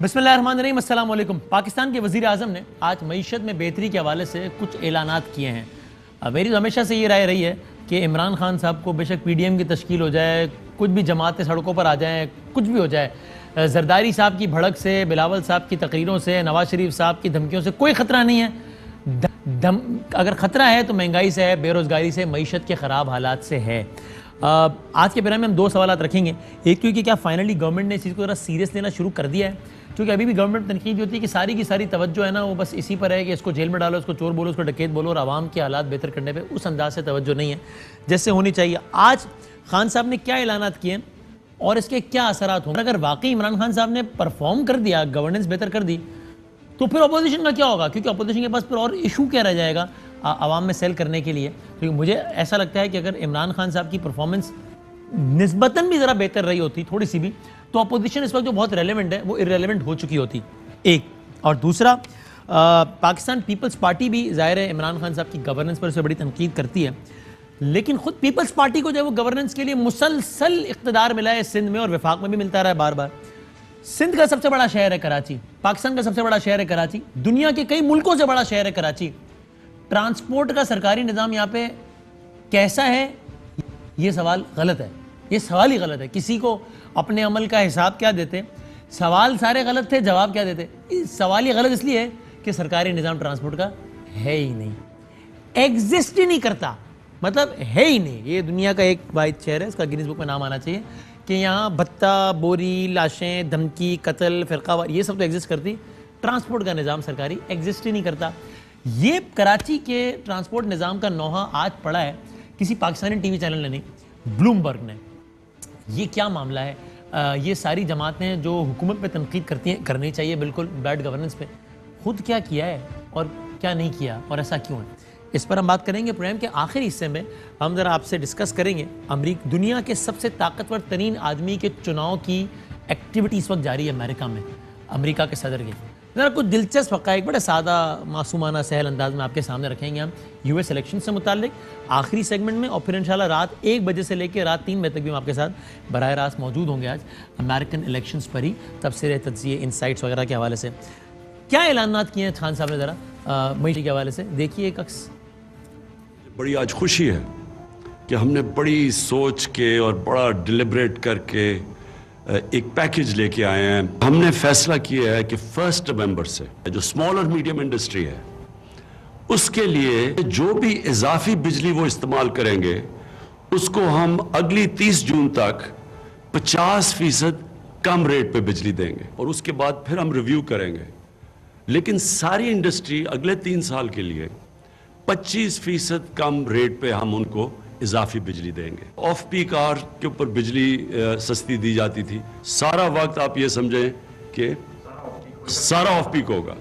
बिस्मिल्लाहिर्रहमानिर्रहीम, अस्सलाम वालेकुम। पाकिस्तान के वज़ीर आज़म ने आज मईशत में बेहतरी के हवाले से कुछ ऐलानात किए हैं। मेरी तो हमेशा से ये राय रही है कि इमरान खान साहब को बेशक PDM की तश्कील हो जाए, कुछ भी जमातें सड़कों पर आ जाएँ, कुछ भी हो जाए, जरदारी साहब की भड़क से, बिलावल साहब की तकरीरों से, नवाज शरीफ साहब की धमकियों से कोई ख़तरा नहीं है। अगर ख़तरा है तो महंगाई से है, बेरोज़गारी से, मईशत के ख़राब हालात से है। आज के प्रोग्राम में हम दो सवाल रखेंगे। एक तो कि क्या फाइनली गवर्नमेंट ने इस चीज़ को ज़रा सीरियस लेना शुरू कर दिया है, क्योंकि अभी भी गवर्नमेंट तनकीद होती है कि सारी की सारी तवज्जो है ना वो बस इसी पर है कि इसको जेल में डालो, इसको चोर बोलो, इसको डकैत बोलो, और आवाम के हालात बेहतर करने पे उस अंदाज से तवज्जो नहीं है जैसे होनी चाहिए। आज खान साहब ने क्या ऐलानात किए और इसके क्या असरात होंगे। अगर वाकई इमरान खान साहब ने परफॉर्म कर दिया, गवर्नेंस बेहतर कर दी, तो फिर अपोजिशन का क्या होगा, क्योंकि अपोजिशन के पास फिर और इशू क्या रह जाएगा आवाम में सेल करने के लिए। क्योंकि मुझे ऐसा लगता है कि अगर इमरान खान साहब की परफॉर्मेंस निस्बतन भी ज़रा बेहतर रही होती, थोड़ी सी भी, तो अपोजिशन इस वक्त जो बहुत रेलेवेंट है वो इररेलेवेंट हो चुकी होती, एक। और दूसरा, पाकिस्तान पीपल्स पार्टी भी ज़ाहिर है इमरान खान साहब की गवर्नेंस पर उसे बड़ी तनकीद करती है, लेकिन खुद पीपल्स पार्टी को जो है वो गवर्नेंस के लिए मुसलसल इक़्तिदार मिला है सिंध में, और वफाक में भी मिलता रहा है बार बार। सिंध का सबसे बड़ा शहर है कराची, पाकिस्तान का सबसे बड़ा शहर है कराची, दुनिया के कई मुल्कों से बड़ा शहर है कराची। ट्रांसपोर्ट का सरकारी निज़ाम यहाँ पे कैसा है, ये सवाल गलत है, ये सवाल ही गलत है। किसी को अपने अमल का हिसाब क्या देते, सवाल सारे गलत थे, जवाब क्या देते। सवाल ही गलत इसलिए है कि सरकारी निज़ाम ट्रांसपोर्ट का है ही नहीं, एग्जिस्ट ही नहीं करता, मतलब है ही नहीं। ये दुनिया का एक वाहिद शहर है, इसका गिनीज बुक में नाम आना चाहिए कि यहाँ भत्ता, बोरी, लाशें, धमकी, कत्ल, फ़िरकावार, ये सब तो एग्जिस्ट करती, ट्रांसपोर्ट का निज़ाम सरकारी एग्जिस्ट ही नहीं करता। ये कराची के ट्रांसपोर्ट निज़ाम का नोहा आज पड़ा है किसी पाकिस्तानी TV चैनल ने नहीं, ब्लूमबर्ग ने। ये क्या मामला है? ये सारी जमातें जो हुकूमत पे तनकीद करती हैं, करनी चाहिए बिल्कुल, बैड गवर्नेंस पे, खुद क्या किया है और क्या नहीं किया और ऐसा क्यों है, इस पर हम बात करेंगे। प्रोग्राम के आखिरी हिस्से में हम ज़रा आपसे डिस्कस करेंगे दुनिया के सबसे ताकतवर तरीन आदमी के चुनाव की एक्टिविटी इस वक्त जारी है अमेरिका में, अमेरिका के सदर की। ज़रा कुछ दिलचस्प हक़ाइक़ बड़े सादा, मासूमाना, सहल अंदाज में आपके सामने रखेंगे हम US इलेक्शन से मुताल्लिक आखिरी सेगमेंट में, और फिर इंशाल्लाह रात 1 बजे से लेकर रात 3 बजे तक भी हम आपके साथ बराह रास्त मौजूद होंगे आज अमेरिकन इलेक्शंस पर ही, तबसरे, तज्ज़िये, इनसाइट्स वगैरह के हवाले से। क्या ऐलानात किए हैं खान साहब ने, ज़रा मई के हवाले से देखिए एक अक्स। बड़ी आज खुशी है कि हमने बड़ी सोच के और बड़ा डिलिब्रेट करके एक पैकेज लेके आए हैं। हमने फैसला किया है कि 1 नवंबर से जो स्मॉल और मीडियम इंडस्ट्री है उसके लिए जो भी इजाफी बिजली वो इस्तेमाल करेंगे उसको हम अगली 30 जून तक 50% कम रेट पे बिजली देंगे, और उसके बाद फिर हम रिव्यू करेंगे। लेकिन सारी इंडस्ट्री अगले 3 साल के लिए 25% कम रेट पे हम उनको इजाफी बिजली देंगे। ऑफ पीक आवर के ऊपर बिजली सस्ती दी जाती थी, सारा वक्त आप ये समझें कि सारा ऑफ पीक होगा।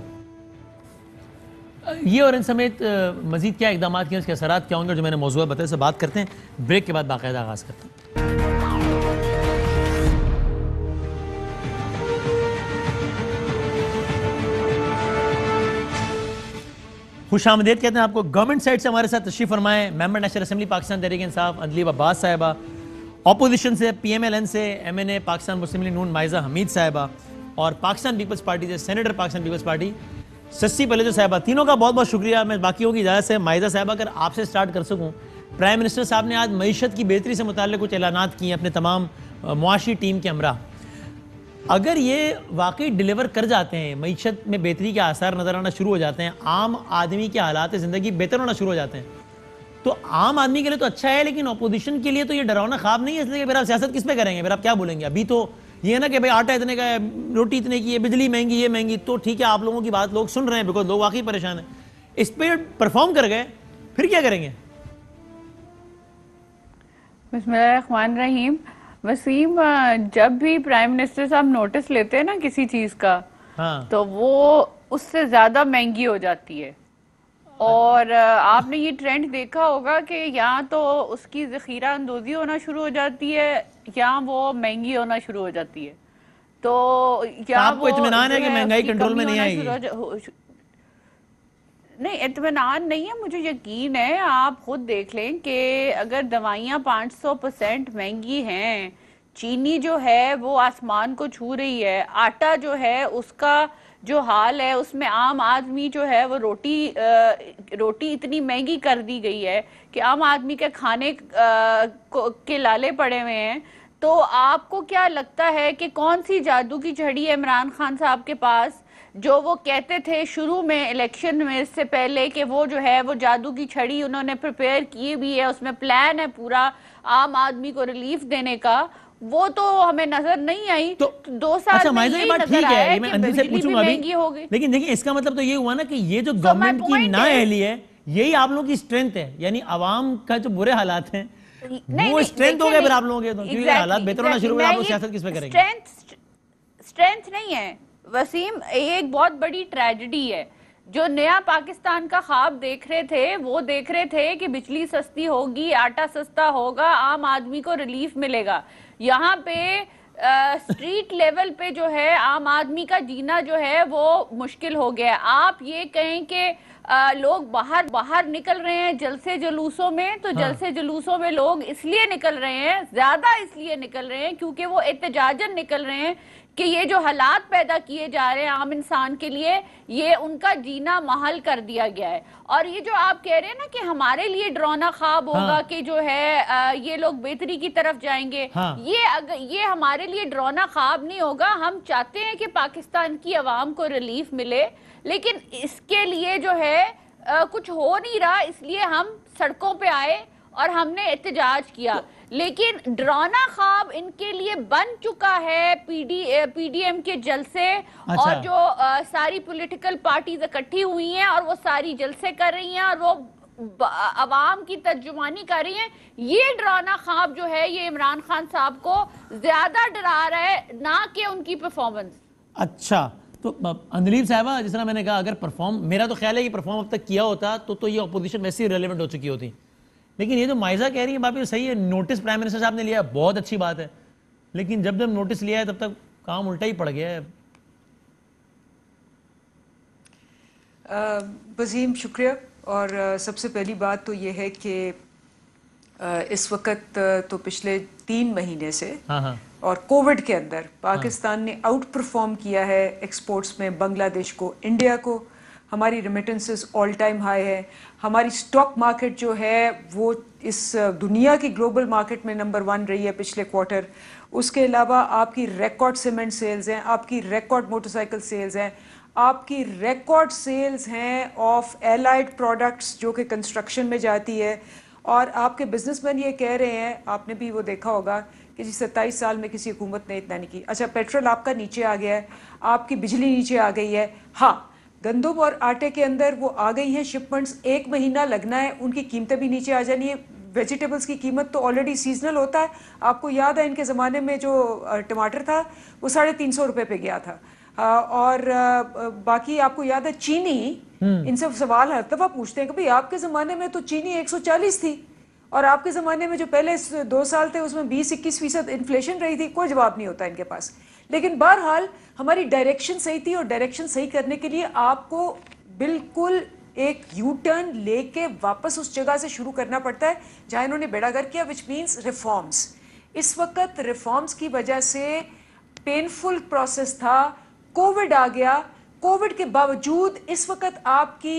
ये और इन समेत मजीद क्या इकदाम किए, उसके असरात क्या होंगे, जो मैंने मौजूद बताया, से बात करते हैं। ब्रेक के बाद बाकायदा आगाज़ करते हैं। खुशामदीद कहते हैं आपको। गवर्नमेंट साइड से हमारे साथ तशरीफ फरमाएं member national assembly Pakistan Tehreek Insaf Anjali Abbas साहिबा, अपोजिशन से PMLN से MNA पाकिस्तान मुस्लिम लीग नून माइजा हमीद साहिबा, और पाकिस्तान पीपल्स पार्टी से सेनेटर पाकिस्तान पीपल्स पार्टी सस्सी पलेजो साहिबा। तीनों का बहुत बहुत शुक्रिया। मैं बाकियों की इजाज़त से माइजा साहिबा अगर आपसे स्टार्ट कर सकूँ, प्राइम मिनिस्टर साहब ने आज मईशत की बेहतरी से मुताल्लिक़ कुछ ऐलानात किए अपने तमाम मुआशी टीम के हमरा। अगर ये वाकई डिलीवर कर जाते हैं, मईशत में बेहतरी के आसार नज़र आना शुरू हो जाते हैं, आम आदमी के हालात ज़िंदगी बेहतर होना शुरू हो जाते हैं, तो आम आदमी के लिए तो अच्छा है, लेकिन अपोजिशन के लिए तो ये डरावना ख्वाब नहीं है। इसलिए फिर आप सियासत किस पे करेंगे, फिर आप क्या बोलेंगे? अभी तो ये है ना कि भाई आटा इतने का है, रोटी इतने की है, बिजली महंगी, ये महंगी, तो ठीक है आप लोगों की बात लोग सुन रहे हैं, बिकॉज लोग वाकई परेशान हैं। इस पर परफॉर्म कर गए, फिर क्या करेंगे? बिस्मिल्लाहिर्रहमानिर्रहीम। वसीम, जब भी प्राइम मिनिस्टर साहब नोटिस लेते हैं ना किसी चीज का, हाँ, तो वो उससे ज्यादा महंगी हो जाती है। और आपने ये ट्रेंड देखा होगा कि या तो उसकी ज़ख़ीरा अंदोज़ी होना शुरू हो जाती है या वो महंगी होना शुरू हो जाती है। तो या आपको इत्मीनान है कि महंगाई कंट्रोल में नहीं आएगी? नहीं, इत्मीनान नहीं है, मुझे यकीन है। आप खुद देख लें कि अगर दवाइयाँ 500% महंगी हैं, चीनी जो है वो आसमान को छू रही है, आटा जो है उसका जो हाल है उसमें आम आदमी जो है वो रोटी इतनी महंगी कर दी गई है कि आम आदमी के खाने के लाले पड़े हुए हैं। तो आपको क्या लगता है कि कौन सी जादू की छड़ी है इमरान खान साहब के पास, जो वो कहते थे शुरू में इलेक्शन में इससे पहले कि वो जो है वो जादू की छड़ी उन्होंने प्रिपेयर की भी है, उसमें प्लान है पूरा आम आदमी को रिलीफ देने का, वो तो हमें नजर नहीं आई। तो 2 साल अच्छा, में ये बात ठीक है, मैं अंजलि से पूछूंगा अभी, महंगी हो गई। लेकिन देखिए इसका मतलब तो ये हुआ ना कि ये जो गवर्नमेंट की नाअहली है यही आप लोगों की स्ट्रेंथ है, यानी आवाम का जो बुरे हालात हैं वो स्ट्रेंथ हो गए फिर आप लोगों के, तो क्योंकि हालात बेहतर होना शुरू हुए आप लोग सियासत किस पे करेंगे? स्ट्रेंथ नहीं है वसीम, ये एक बहुत बड़ी ट्रेजेडी है। जो नया पाकिस्तान का ख्वाब देख रहे थे वो देख रहे थे कि बिजली सस्ती होगी, आटा सस्ता होगा, आम आदमी को रिलीफ मिलेगा। यहाँ पे स्ट्रीट लेवल पे जो है आम आदमी का जीना जो है वो मुश्किल हो गया है। आप ये कहें कि लोग बाहर निकल रहे हैं जलसे जुलूसों में, तो जलसे जुलूसों में लोग इसलिए निकल रहे हैं, ज्यादा इसलिए निकल रहे हैं क्योंकि वो एहतजाजन निकल रहे हैं कि ये जो हालात पैदा किए जा रहे हैं आम इंसान के लिए, ये उनका जीना महल कर दिया गया है। और ये जो आप कह रहे हैं ना कि हमारे लिए डरावना ख्वाब होगा कि जो है ये लोग बेहतरी की तरफ जाएंगे, ये हमारे लिए डरावना ख्वाब नहीं होगा। हम चाहते हैं कि पाकिस्तान की आवाम को रिलीफ मिले, लेकिन इसके लिए जो है कुछ हो नहीं रहा, इसलिए हम सड़कों पे आए और हमने एहतजाज किया। लेकिन डरावना ख्वाब इनके लिए बन चुका है पीडीएम के जलसे। अच्छा। और जो सारी पॉलिटिकल पार्टीज इकट्ठी हुई हैं और वो सारी जलसे कर रही हैं और वो अवाम की तर्जुमानी कर रही हैं, ये डरावना ख्वाब जो है ये इमरान खान साहब को ज्यादा डरा रहा है, ना कि उनकी परफॉर्मेंस। अच्छा, तो अंजलि साहबा, जिस तरह मैंने कहा, अगर परफॉर्म, मेरा तो ख्याल है कि परफॉर्म अब तक किया होता तो ये अपोजिशन वैसे ही रेलेवेंट हो चुकी होती। लेकिन ये जो माइजा कह रही है बात सही है, नोटिस प्राइम मिनिस्टर साहब ने लिया, बहुत अच्छी बात है, लेकिन जब नोटिस लिया है तब तक काम उल्टा ही पड़ गया है। वसीम शुक्रिया। और सबसे पहली बात तो ये है कि इस वक्त तो पिछले 3 महीने से और कोविड के अंदर पाकिस्तान ने आउट परफॉर्म किया है एक्सपोर्ट्स में बांग्लादेश को, इंडिया को। हमारी रेमिटेंसेस ऑल टाइम हाई है। हमारी स्टॉक मार्केट जो है वो इस दुनिया की ग्लोबल मार्केट में नंबर 1 रही है पिछले क्वार्टर। उसके अलावा आपकी रिकॉर्ड सीमेंट सेल्स हैं, आपकी रिकॉर्ड मोटरसाइकिल सेल्स हैं, आपकी रिकॉर्ड सेल्स हैं ऑफ एलाइड प्रोडक्ट्स जो कि कंस्ट्रक्शन में जाती है। और आपके बिजनेसमैन ये कह रहे हैं, आपने भी वो देखा होगा कि जी 27 साल में किसी हुकूमत ने इतना नहीं की। अच्छा, पेट्रोल आपका नीचे आ गया है, आपकी बिजली नीचे आ गई है। हाँ, गंदम और आटे के अंदर वो आ गई हैं शिपमेंट्स, 1 महीना लगना है, उनकी कीमतें भी नीचे आ जानी है। वेजिटेबल्स की कीमत तो ऑलरेडी सीजनल होता है। आपको याद है इनके ज़माने में जो टमाटर था वो 350 रुपये पे गया था। और बाकी आपको याद है चीनी, इनसे सवाल हर दफ़ा पूछते हैं कि भाई आपके ज़माने में तो चीनी 140 थी और आपके ज़माने में जो पहले 2 साल थे उसमें 20-21% इन्फ्लेशन रही थी। कोई जवाब नहीं होता इनके पास। लेकिन बहरहाल हमारी डायरेक्शन सही थी और डायरेक्शन सही करने के लिए आपको बिल्कुल एक यू टर्न लेके वापस उस जगह से शुरू करना पड़ता है जहां इन्होंने बेड़ागर किया, विच मीन्स रिफॉर्म्स। इस वक्त रिफॉर्म्स की वजह से पेनफुल प्रोसेस था, कोविड आ गया। कोविड के बावजूद इस वक्त आपकी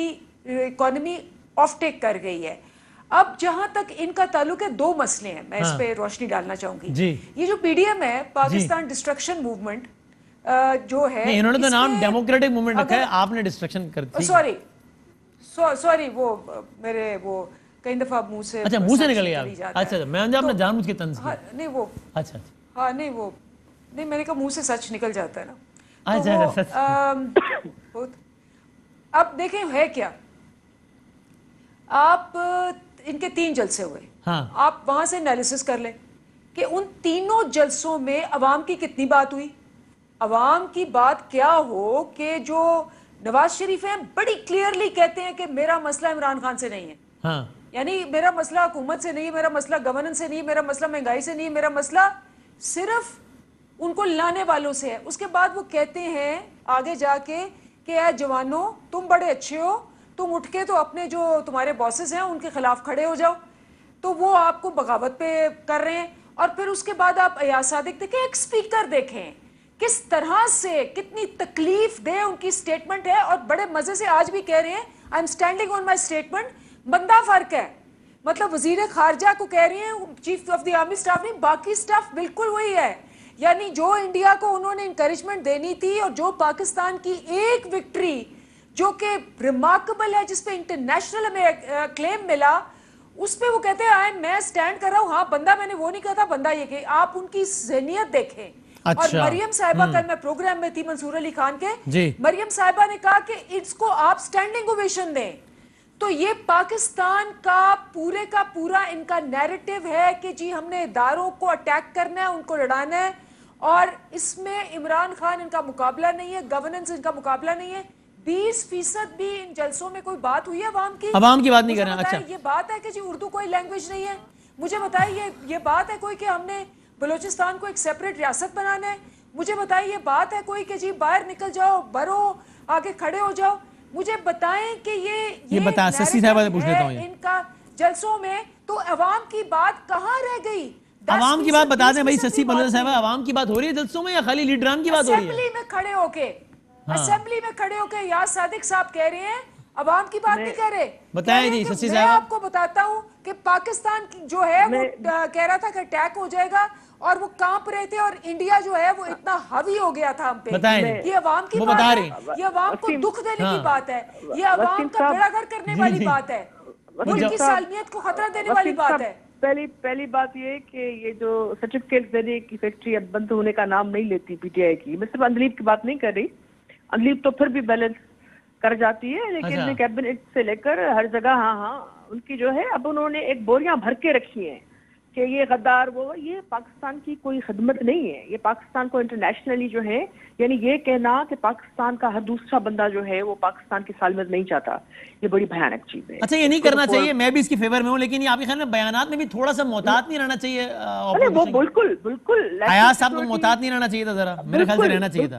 इकोनॉमी ऑफ टेक कर गई है। अब जहां तक इनका ताल्लुक है, 2 मसले हैं, मैं इस पे रोशनी डालना चाहूंगी। ये जो पीडीएम है, पाकिस्तान डिस्ट्रक्शन मूवमेंट जो है, इन्होंने तो नाम डेमोक्रेटिक मूवमेंट रखा है, आपने डिस्ट्रक्शन कर दी। सॉरी वो मेरे वो कई दफा मुंह से, अच्छा मुंह से निकल गया। अच्छा, मैं आपने जानबूझ के तंज किया। नहीं वो, अच्छा हाँ नहीं वो नहीं, मैंने कहा मुंह से सच निकल जाता है ना। अच्छा, अब देखें है क्या, आप इनके 3 जलसे हुए। आप वहां से एनालिसिस कर लें कि उन तीनों जलसों में अवाम की कितनी बात हुई। अवाम की बात क्या हो कि जो नवाज शरीफ हैं बड़ी क्लियरली कहते हैं कि मेरा मसला इमरान खान से नहीं है। यानी मेरा मसला हुकूमत से नहीं है, मेरा मसला गवर्नेंस से नहीं है, मेरा मसला महंगाई से नहीं है, मेरा मसला सिर्फ उनको लाने वालों से है। उसके बाद वो कहते हैं आगे जाके कि यार जवानों, तुम बड़े अच्छे हो, तुम उठ के तो अपने जो तुम्हारे बॉसेस हैं उनके खिलाफ खड़े हो जाओ। तो वो आपको बगावत पे कर रहे हैं और फिर उसके बाद आप अयाज सादिक देखें, एक स्पीकर देखें किस तरह से, कितनी तकलीफ दे उनकी स्टेटमेंट है, और बड़े मजे से आज भी कह रहे हैं I am standing on my statement. बंदा फर्क है, मतलब वजीर खारजा को कह रही हैं, chief of the army staff नहीं, बाकी स्टाफ बिल्कुल वही है। यानी जो इंडिया को उन्होंने इंकरेजमेंट देनी थी और जो पाकिस्तान की एक विक्ट्री जो कि रिमार्केबल है, जिसपे इंटरनेशनल हमें क्लेम मिला, उस पे वो कहते हैं मैं स्टैंड कर रहा हूं। हाँ, बंदा मैंने वो नहीं कहा था, बंदा ये कि आप उनकी ज़हनियत देखें। अच्छा। और मरियम साहिबा, कल मैं प्रोग्राम में थी मंसूर अली खान के, मरियम साहिबा ने कहा कि इसको आप स्टैंडिंग ओवेशन दें। तो ये पाकिस्तान का पूरा इनका नैरेटिव है कि जी हमने इदारों को अटैक करना है, उनको लड़ाना है, और इसमें इमरान खान इनका मुकाबला नहीं है, गवर्नेंस इनका मुकाबला नहीं है। 20% भी इन जलसों में कोई बात हुई है अवाम की बात नहीं कर रहे हैं। अच्छा, ये बात है कि जी उर्दू कोई लैंग्वेज नहीं है? मुझे बताइए ये बात है कोई कि हमने बलूचिस्तान को एक सेपरेट रियासत बनाना है? मुझे बताइए ये बात है कोई कि जी बाहर निकल जाओ, भरो, आगे खड़े हो जाओ? मुझे बताएं कि ये बता ससी साहब पूछ लेता हूं इनका जलसों में, तो अवाम की बात कहाँ रह गई? अवाम की बात बता दें भाई ससी बलोच साहब, अवाम की बात हो रही है जलसों में या खाली लीडरान की बात हो रही है? असेंबली में खड़े होके, असेंबली में खड़े होके याद सादिक साहब कह रहे हैं अवाम की बात नहीं कह रहे। बताएं जी ससी साहब। मैं आपको बताता हूं कि पाकिस्तान जो है वो कह रहा था कि अटैक हो जाएगा, और वो कांप रहे थे, और इंडिया जो है वो इतना हावी हो गया था हम पे। ये अवाम की बात है, ये अवाम को दुख देने की बात है, ये अवाम का बेड़ागर्क करने वाली बात है, उनकी सालमियत को खतरा देने वाली बात है। पहली बात ये कि ये जो सर्टिफिकेट देने की फैक्ट्री अब बंद होने का नाम नहीं लेती पीटीआई की। मैं सिर्फ अंदलीब की बात नहीं कर रही, अंदलीब तो फिर भी बैलेंस कर जाती है, लेकिन कैबिनेट से लेकर हर जगह हाँ उनकी जो है, अब उन्होंने एक बोरियां भर के रखी हैं कि ये गद्दार वो, ये पाकिस्तान की कोई खिदमत नहीं है। ये पाकिस्तान को इंटरनेशनली जो है, यानी ये कहना कि पाकिस्तान का हर दूसरा बंदा जो है वो पाकिस्तान की सालमत नहीं चाहता, ये बड़ी भयानक चीज है। अच्छा, ये नहीं करना चाहिए, मैं भी इसकी फेवर में हूँ, लेकिन ये आपके ख्याल में बयानात में भी थोड़ा सा मोहतात नहीं रहना चाहिए? अरे वो बिल्कुल अयाज साहब को मोहतात नहीं रहना चाहिए था, जरा मेरे ख्याल से रहना चाहिए था।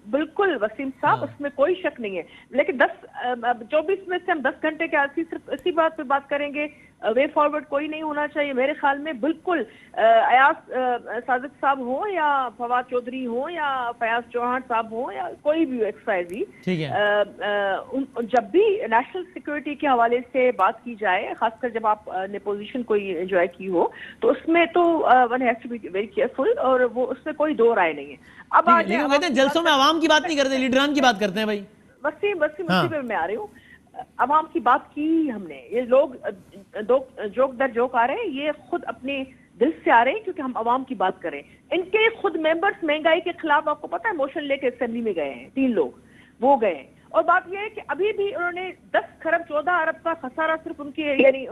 बिल्कुल वसीम साहब, उसमें कोई शक नहीं है, लेकिन 24 में से हम 10 घंटे के सिर्फ इसी बात पे बात करेंगे, वे फॉरवर्ड कोई नहीं होना चाहिए मेरे ख्याल में। बिल्कुल अयाज सादिक साहब हो या फवाद चौधरी हो या फयाज चौहान साहब हो या कोई भी XYZ, ठीक है, जब भी नेशनल सिक्योरिटी के हवाले से बात की जाए, खासकर जब आप ने पोजीशन कोई एंजॉय की हो, तो उसमें तो one has to be very careful, और वो उसमें कोई दो राय नहीं है। अब कहते हैं जलसों में आवाम की बात नहीं करते, लीडरान की बात करते हैं भाई। वसीम मैं आ रही हूँ, अवाम की बात की हमने, ये लोग जोक दर जोक आ रहे हैं, ये खुद अपने दिल से आ रहे हैं क्योंकि हम अवाम की बात करें। इनके खुद मेंबर्स महंगाई के खिलाफ, आपको पता है, मोशन लेके असेंबली में गए हैं, 3 लोग वो गए। और बात यह है कि अभी भी उन्होंने 10 खरब 14 अरब का खसारा सिर्फ उनके यानी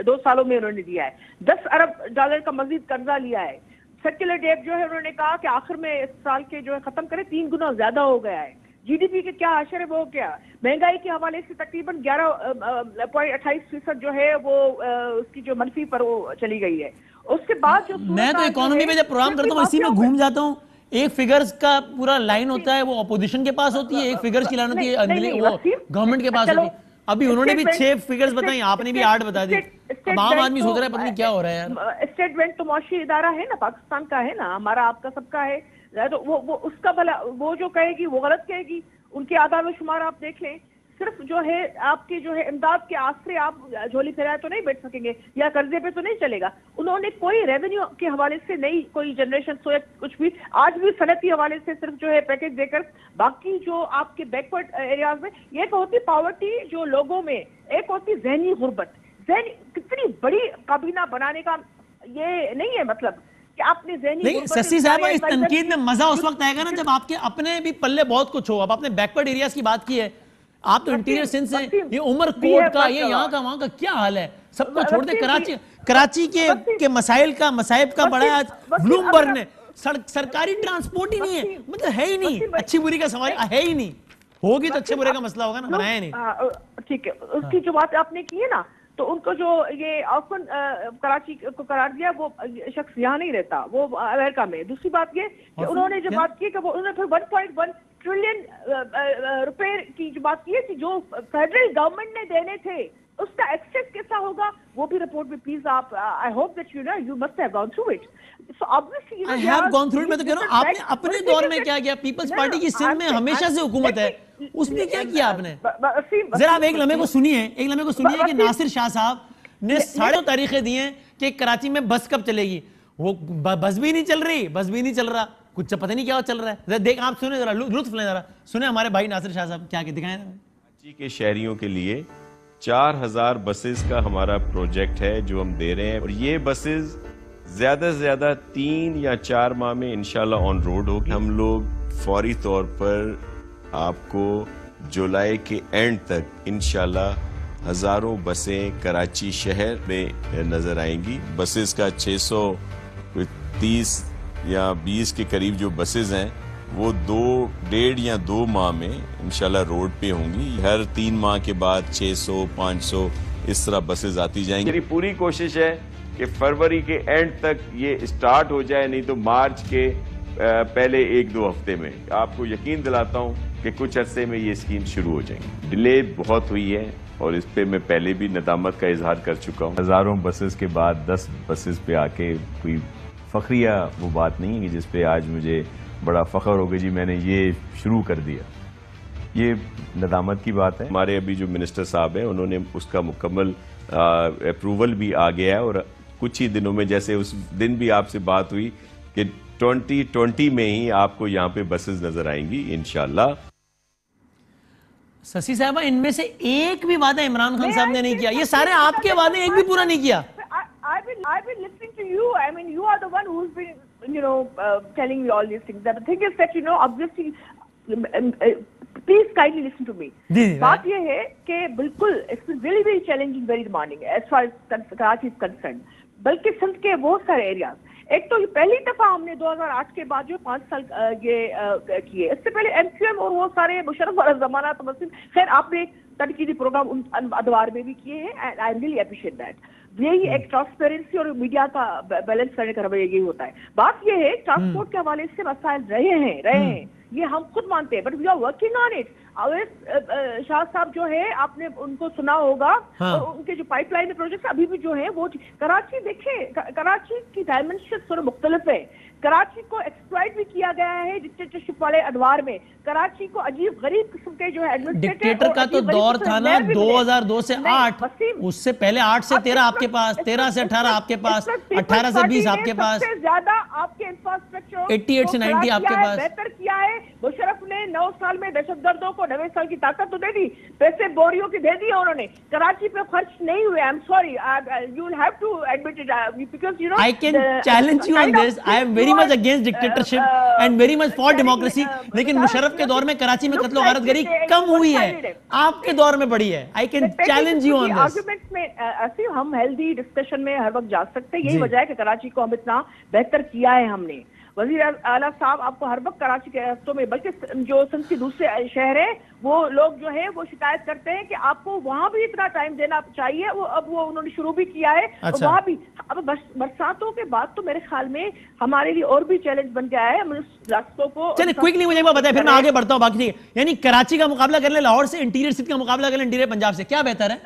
2 सालों में उन्होंने दिया है। 10 अरब डॉलर का मजीद कर्जा लिया है। सर्कुलर डेट जो है उन्होंने कहा कि आखिर में इस साल के जो है खत्म करें, 3 गुना ज्यादा हो गया है। जीडीपी के क्या अशर है वो क्या, महंगाई के हवाले से तकरीबन 11.28% जो है वो उसकी जो मनफी पर वो चली गई है। उसके बाद जो मैं तो इकोनॉमी में जब प्रोग्राम करता हूँ इसी में घूम जाता हूँ, एक फिगर्स का पूरा लाइन होता है, वो अपोजिशन के पास होती है, एक फिगर्स की लाइन होती है वो गवर्नमेंट के पास होती है। अभी उन्होंने भी 6 फिगर्स बताई, आपने भी 8 बता दी। अब आम आदमी सोच रहा है पता नहीं क्या हो रहा है यार। स्टेट बैंक तो मुआशी इदारा है ना, पाकिस्तान का है ना, हमारा आपका सबका है, तो वो उसका भला वो जो कहेगी वो गलत कहेगी। उनके आदार व शुमार आप देख लें, सिर्फ जो है आपके जो है इमदाद के आसरे आप झोली फैलाए तो नहीं बैठ सकेंगे, या कर्जे पे तो नहीं चलेगा। उन्होंने कोई रेवेन्यू के हवाले से नहीं, कोई जनरेशन सोया कुछ भी, आज भी सनती हवाले से सिर्फ जो है पैकेज देकर, बाकी जो आपके बैकवर्ड एरियाज में, एक होती पावर्टी जो लोगों में, एक होती जहनी गुर्बत। कितनी बड़ी काबीना बनाने का ये नहीं है मतलब कि आपने नहीं, ससी साहब इस तनकीद में मजा उस वक्त आएगा ना जब आपके अपने भी पल्ले बहुत कुछ हो। अब आपने बैकवर्ड एरियाज की बात की है, आप तो इंटीरियर सिंध से, ये उमरकोट का, ये यहाँ का वहाँ का क्या हाल है, सबको छोड़ दे। कराची के मसाइल का मसाइब का बड़ा आज ब्लूमबर्ग ने, सरकारी ट्रांसपोर्ट ही नहीं है, मतलब है ही नहीं, अच्छी बुरी का सवाल है ही नहीं, होगी तो अच्छे बुरे का मसला होगा ना, बनाया नहीं। ठीक है, उसकी जो बात आपने की है ना, तो उनको जो ये ऑफन कराची को करार दिया, वो शख्स यहाँ नहीं रहता, वो अमेरिका में। दूसरी बात ये कि उन्होंने जो बात की कि वो उन्होंने फिर 1.1 ट्रिलियन रुपए की जो बात की है कि जो फेडरल गवर्नमेंट ने देने थे उसका एक्सेस कैसा होगा वो भी रिपोर्ट में प्लीज आप, I hope that you must have gone through it. So obviously I have gone through it. मैं तो कह रहा हूं आपने अपने दौर में क्या किया? पीपल्स पार्टी की सिंध में हमेशा से हुकूमत है, उसमें क्या किया आपने? जरा आप एक लम्हे को सुनिए, कि नासिर शाह साहब ने 3.5 तारीखें दी हैं कि कराची में बस कब चलेगी। वो बस भी नहीं चल रहा, कुछ पता नहीं क्या चल रहा है। देख आप सुने, जरा लुत्फ लें, जरा सुने हमारे भाई नासिर शाह साहब क्या दिखाएं। कराची के शहरियों के लिए 4000 बसेस का हमारा प्रोजेक्ट है जो हम दे रहे हैं, और ये बसेस ज्यादा से ज्यादा 3 या 4 माह में इंशाल्लाह ऑन रोड होगी। हम लोग फौरी तौर पर आपको जुलाई के एंड तक इंशाल्लाह हजारों बसें कराची शहर में नजर आएंगी। बसेस का 630 या 20 के करीब जो बसेस हैं वो 1.5 या 2 माह में इंशाल्लाह रोड पे होंगी। हर 3 माह के बाद 600 500 इस तरह बसेस आती जाएंगी। मेरी पूरी कोशिश है कि फरवरी के एंड तक ये स्टार्ट हो जाए, नहीं तो मार्च के पहले 1-2 हफ्ते में। आपको यकीन दिलाता हूँ कि कुछ अरसे में ये स्कीम शुरू हो जाएगी। डिले बहुत हुई है और इस पे मैं पहले भी नदामत का इजहार कर चुका हूँ। हजारों बसेस के बाद 10 बसेस पे आके कोई फखरिया वो बात नहीं है जिस पे आज मुझे बड़ा फख्र होगा जी मैंने ये शुरू कर दिया। ये नदामत की बात है। हमारे अभी जो मिनिस्टर साहब हैं उन्होंने उसका मुकम्मल अप्रूवल भी आ गया है, और कुछ ही दिनों में, जैसे उस दिन भी आपसे बात हुई कि 2020 में ही आपको यहाँ पे बसेस नजर आएंगी इंशाल्लाह। शशि साहबा, इनमें से एक भी वादा इमरान खान साहब ने नहीं किया। ये सारे आपके वादे एक भी पूरा नहीं किया। I've been listening to you. I mean, you are the one who's been, telling me all these things. The thing is that, obviously, please kindly listen to me. बात ये है कि बिल्कुल it's been very very challenging, very demanding as far as Karachi is concerned. बल्कि सिंध के बहुत सारे areas, एक तो पहली दफा हमने 2008 के बाद जो 5 साल ये किए। इससे पहले एमक्यूएम और वो सारे मुशर्रफ वाला जमाना तो मसलन, खैर आपने तनकीदी प्रोग्राम उन अदवार में भी किए हैं, and I really appreciate that. यही एक ट्रांसपेरेंसी और मीडिया का बैलेंस करने का रवैया यही होता है। बात ये है ट्रांसपोर्ट के हवाले से मसाइल रहे हैं, ये हम खुद मानते हैं, but we are working on it. Awais Shah साहब जो है, आपने उनको सुना होगा, और उनके जो पाइपलाइन में प्रोजेक्ट अभी भी जो है वो कराची, देखिए कराची की डायमेंशन थोड़े मुख्तलिफ है। कराची को एक्सप्लॉइट भी किया गया है डिक्टेटरशिप वाले अदवार में। कराची को अजीब गरीब किस्म के जो है डिक्टेटर का तो दौर था ना 2002 से 8, उससे पहले 8 से 13 आपके पास, 13 से 18 आपके पास, 18 से 20 आपके पास, सबसे ज्यादा आपके इंफ्रास्ट्रक्चर 88 से 90 आपके पास बेहतर किया है। मुशर्रफ ने 9 साल में दहशतगर्दों को 90 साल की ताकत तो दे दी, पैसे बोरियों की दे दी उन्होंने, कराची पे खर्च नहीं हुए। I am sorry, you will have to admit it, because I can challenge you on this. I am very much against dictatorship and very much for democracy, लेकिन मुशर्रफ के दौर में कराची में कत्ल गारतगरी कम हुई है, आपके दौर में बढ़ी है। आई can challenge you on this. Arguments में ऐसे हम हेल्दी डिस्कशन में हर वक्त जा सकते हैं। यही वजह है कि कराची को हम इतना बेहतर किया है हमने। वजीर आला साहब आपको हर वक्त कराची के रास्तों में, बल्कि जो सिंध के दूसरे शहर है, वो लोग जो है वो शिकायत करते हैं कि आपको वहां भी इतना टाइम देना चाहिए। वो अब वो उन्होंने शुरू भी किया है। अच्छा। वहां भी अब बरसातों के बाद तो मेरे ख्याल में हमारे लिए और भी चैलेंज बन गया है रास्तों को। चलिए क्विकली मुझे बताएं, फिर मैं आगे बढ़ता हूँ। बाकी यानी कराची का मुकाबला कर ले लाहौर से, इंटीरियर सिटी का मुकाबला कर ले इंटीरियर पंजाब से, क्या बेहतर है?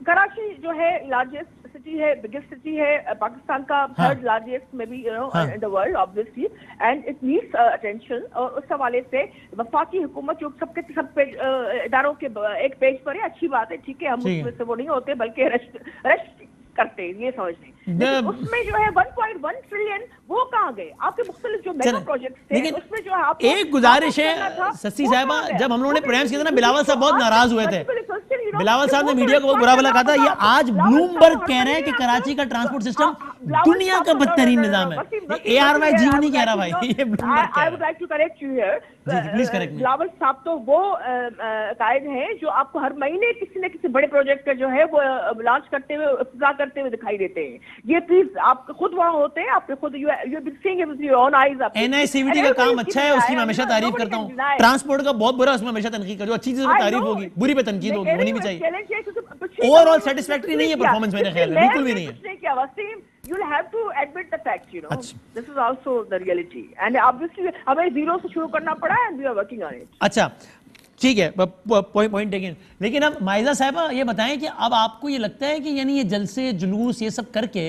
कराची जो है लार्जेस्ट सिटी है, बिगेस्ट सिटी है, पाकिस्तान का थर्ड लार्जेस्ट में भी in the world obviously, and it needs attention. और उस हवाले से वफाकी हुकूमत जो सब इदारों के एक पेज पर है, अच्छी बात है, ठीक है, हम उसमें से वो नहीं होते बल्कि रेस्ट करते हैं, ये समझ लें। उसमें जो है 1.1 ट्रिलियन वो कहाँ गए? आपके मुख्तलिफ जो मेगा प्रोजेक्ट थे उसमें जो है आप एक गुजारिश है शशि साहबा, जब हम लोगों ने प्रोग्राम्स किया था ना, बिलावल साहब बहुत नाराज हुए थे। बिलावल साहब ने मीडिया को बहुत बुरा भला कहा था। ये आज ब्लूमबर्ग कह रहे हैं कि कराची का ट्रांसपोर्ट सिस्टम दुनिया का बदतरीन निजाम है। ARY जीव नहीं कह रहा भाई, ये ब्लूमबर्ग कह रहा है। I would like to correct you here. Please correct मी। बिलावल साहब तो वो कायद हैं जो आपको हर महीने किसी न किसी बड़े प्रोजेक्ट का जो है वो लॉन्च करते हुए, इफ्तिताह करते हुए दिखाई देते हैं। ये प्लीज आप खुद वहां होते हैं, आपने खुद you been seeing it with your own eyes. NICVT का काम अच्छा है, उसकी मैं हमेशा तारीफ करता हूँ। ट्रांसपोर्ट का बहुत बुरा, उसमें हमेशा तनकीद कर, जो अच्छी चीज तारीफ होगी, बुरी पे तनकीद होगी, होनी भी चाहिए। ओवरऑल सेटिस्फैक्टरी नहीं है परफॉर्मेंस, मेरे ख्याल में बिल्कुल भी नहीं है। You'll have to admit the fact, This is also the reality. And obviously, हमें जीरो से शुरू करना पड़ा and we are working on it. अच्छा, ठीक है, पॉइंट टेकन। लेकिन अब माइजा साहिबा ये बताएं कि अब आपको ये लगता है कि यानी ये जलसे जुलूस ये सब करके